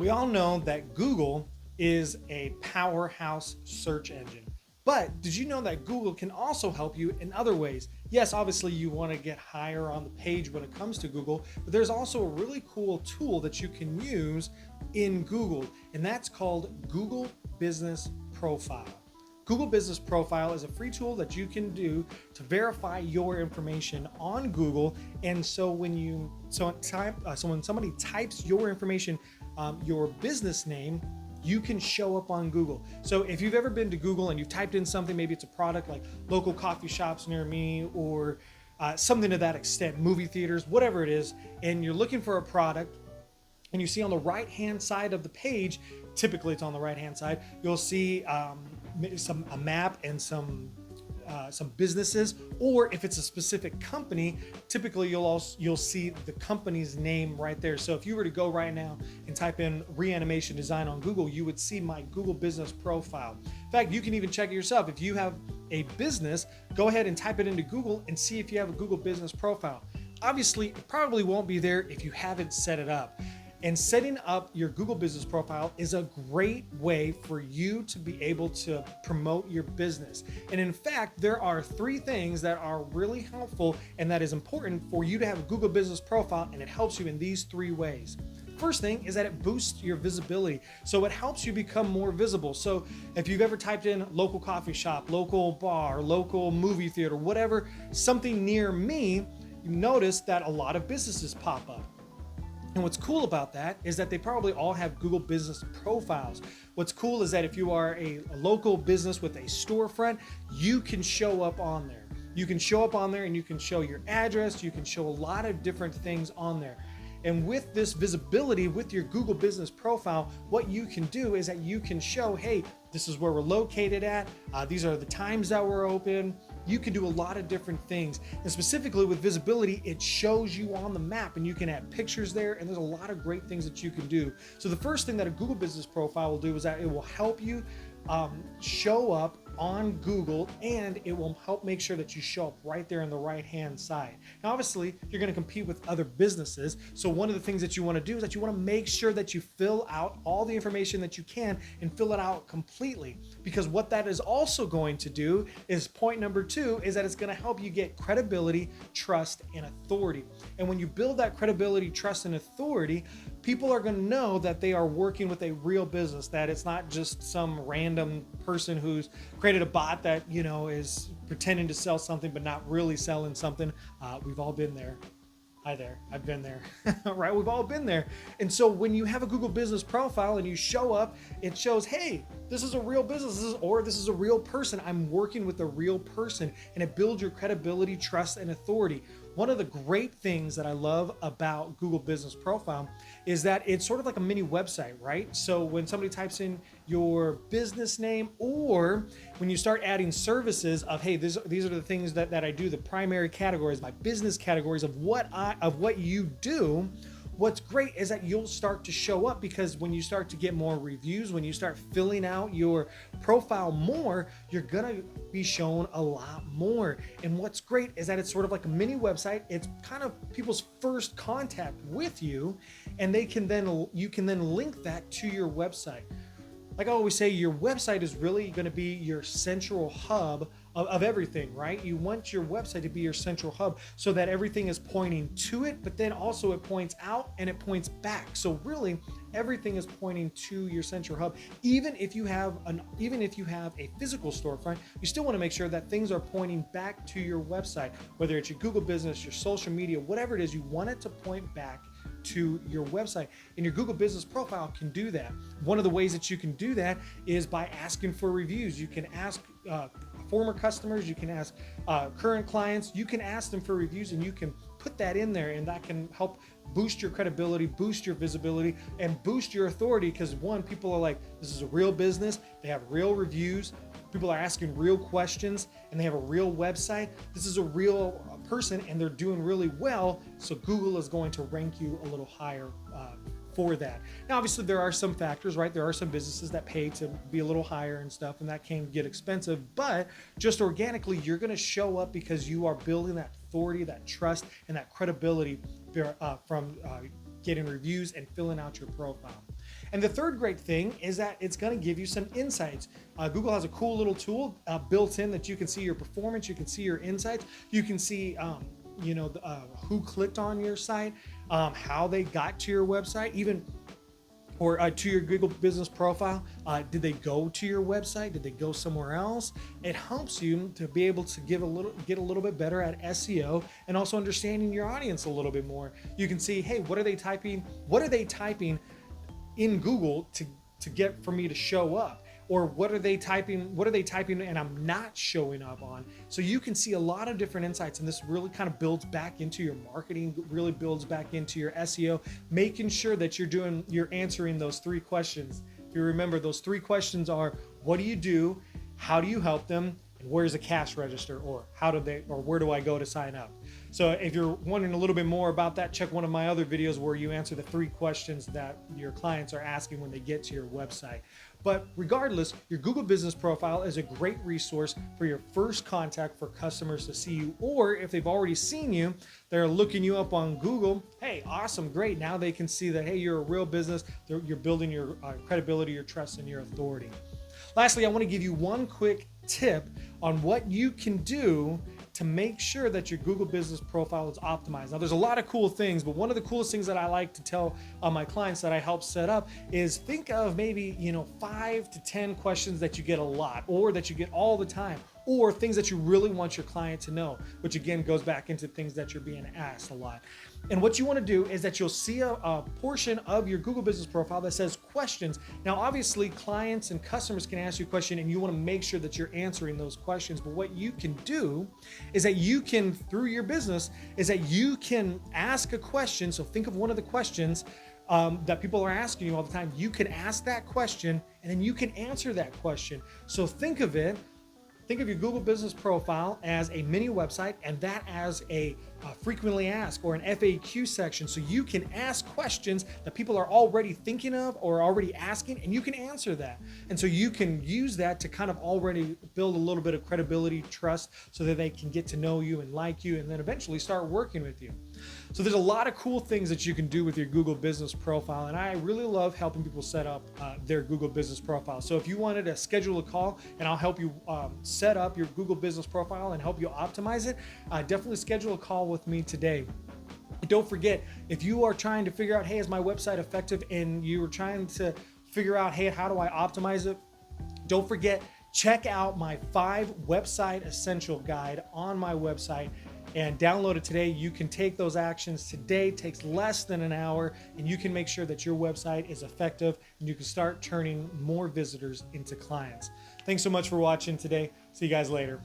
we all know that Google is a powerhouse search engine. But did you know that Google can also help you in other ways? Yes, obviously you want to get higher on the page when it comes to Google, but there's also a really cool tool that you can use in Google, and that's called Google Business Profile. Google Business Profile is a free tool that you can do to verify your information on Google. And so when somebody types your information, your business name, you can show up on Google. So if you've ever been to Google and you've typed in something, maybe it's a product like local coffee shops near me, or something to that extent, movie theaters, whatever it is, and you're looking for a product, and you see on the right hand side of the page, typically it's on the right hand side, you'll see a map and some businesses, or if it's a specific company, typically you'll see the company's name right there. So if you were to go right now and type in reanimation design on Google, you would see my Google Business Profile. In fact, you can even check it yourself. If you have a business, go ahead and type it into Google and see if you have a Google Business Profile. Obviously, it probably won't be there if you haven't set it up. And setting up your Google Business Profile is a great way for you to be able to promote your business. And in fact, there are 3 things that are really helpful and that is important for you to have a Google Business Profile, and it helps you in these 3 ways. First thing is that it boosts your visibility. So it helps you become more visible. So if you've ever typed in local coffee shop, local bar, local movie theater, whatever, something near me, you notice that a lot of businesses pop up. And what's cool about that is that they probably all have Google Business Profiles. What's cool is that if you are a local business with a storefront, you can show up on there. You can show up on there and you can show your address. You can show a lot of different things on there. And with this visibility, with your Google Business Profile, what you can do is that you can show, hey, this is where we're located at. These are the times that we're open. You can do a lot of different things. And specifically with visibility, it shows you on the map, and you can add pictures there, and there's a lot of great things that you can do. So the first thing that a Google Business Profile will do is that it will help you show up on Google, and it will help make sure that you show up right there on the right hand side. Now obviously you're going to compete with other businesses, so one of the things that you want to do is that you want to make sure that you fill out all the information that you can and fill it out completely, because what that is also going to do is point number 2 is that it's going to help you get credibility, trust, and authority. And when you build that credibility, trust, and authority, people are going to know that they are working with a real business, that it's not just some random person who's created a bot that, is pretending to sell something but not really selling something. We've all been there. Hi there, I've been there, right? We've all been there. And so when you have a Google Business Profile and you show up, it shows, hey, this is a real business, this is a real person. I'm working with a real person, and it builds your credibility, trust, and authority. One of the great things that I love about Google Business Profile is that it's sort of like a mini website, right? So when somebody types in your business name, or when you start adding services of, hey, these are the things that I do, the primary categories, my business categories of what you do, what's great is that you'll start to show up, because when you start to get more reviews, when you start filling out your profile more, you're gonna be shown a lot more. And what's great is that it's sort of like a mini website. It's kind of people's first contact with you, and you can then link that to your website. Like I always say, your website is really going to be your central hub of everything, right? You want your website to be your central hub so that everything is pointing to it, but then also it points out and it points back. So really, everything is pointing to your central hub. Even if you have a physical storefront, you still want to make sure that things are pointing back to your website, whether it's your Google Business, your social media, whatever it is, you want it to point back to your website. And your Google Business Profile can do that. One of the ways that you can do that is by asking for reviews. You can ask former customers, you can ask current clients, you can ask them for reviews, and you can put that in there, and that can help boost your credibility, boost your visibility, and boost your authority, because one, people are like, this is a real business, they have real reviews, people are asking real questions, and they have a real website. This is a real person, and they're doing really well, so Google is going to rank you a little higher for that. Now, obviously, there are some factors, right? There are some businesses that pay to be a little higher and stuff, and that can get expensive, but just organically, you're going to show up because you are building that authority, that trust, and that credibility from getting reviews and filling out your profile. And the third great thing is that it's going to give you some insights. Google has a cool little tool built in that you can see your performance, you can see your insights, you can see who clicked on your site, how they got to your website, even or to your Google business profile. Did they go to your website? Did they go somewhere else? It helps you to be able to get a little bit better at SEO and also understanding your audience a little bit more. You can see, hey, what are they typing? What are they typing in Google to get for me to show up? Or what are they typing and I'm not showing up on? So you can see a lot of different insights, and this really kind of builds back into your marketing, really builds back into your SEO, making sure that you're answering those 3 questions. If you remember, those 3 questions are: what do you do? How do you help them? And where's the cash register? Or where do I go to sign up? So if you're wondering a little bit more about that, check one of my other videos where you answer the 3 questions that your clients are asking when they get to your website. But regardless, your Google Business Profile is a great resource for your first contact for customers to see you, or if they've already seen you, they're looking you up on Google. Hey, awesome, great. Now they can see that, hey, you're a real business. You're building your credibility, your trust, and your authority. Lastly, I want to give you one quick tip on what you can do to make sure that your Google Business Profile is optimized. Now, there's a lot of cool things, but one of the coolest things that I like to tell my clients that I help set up is think of maybe 5 to 10 questions that you get a lot, or that you get all the time, or things that you really want your client to know, which again goes back into things that you're being asked a lot. And what you want to do is that you'll see a portion of your Google Business Profile that says questions. Now, obviously, clients and customers can ask you a question, and you want to make sure that you're answering those questions. But what you can do is that you can, through your business, is that you can ask a question. So think of one of the questions that people are asking you all the time. You can ask that question, and then you can answer that question. So think of your Google Business Profile as a mini website, and that as a frequently asked or an FAQ section. So you can ask questions that people are already thinking of or already asking, and you can answer that. And so you can use that to kind of already build a little bit of credibility, trust, so that they can get to know you and like you, and then eventually start working with you. So there's a lot of cool things that you can do with your Google Business Profile, and I really love helping people set up their Google Business Profile. So if you wanted to schedule a call and I'll help you set up your Google Business Profile and help you optimize it, definitely schedule a call with me today. Don't forget, if you are trying to figure out, hey, is my website effective, and you're trying to figure out, hey, how do I optimize it? Don't forget, check out my 5 website essential guide on my website and download it today. You can take those actions today. It takes less than an hour, and you can make sure that your website is effective and you can start turning more visitors into clients. Thanks so much for watching today. See you guys later.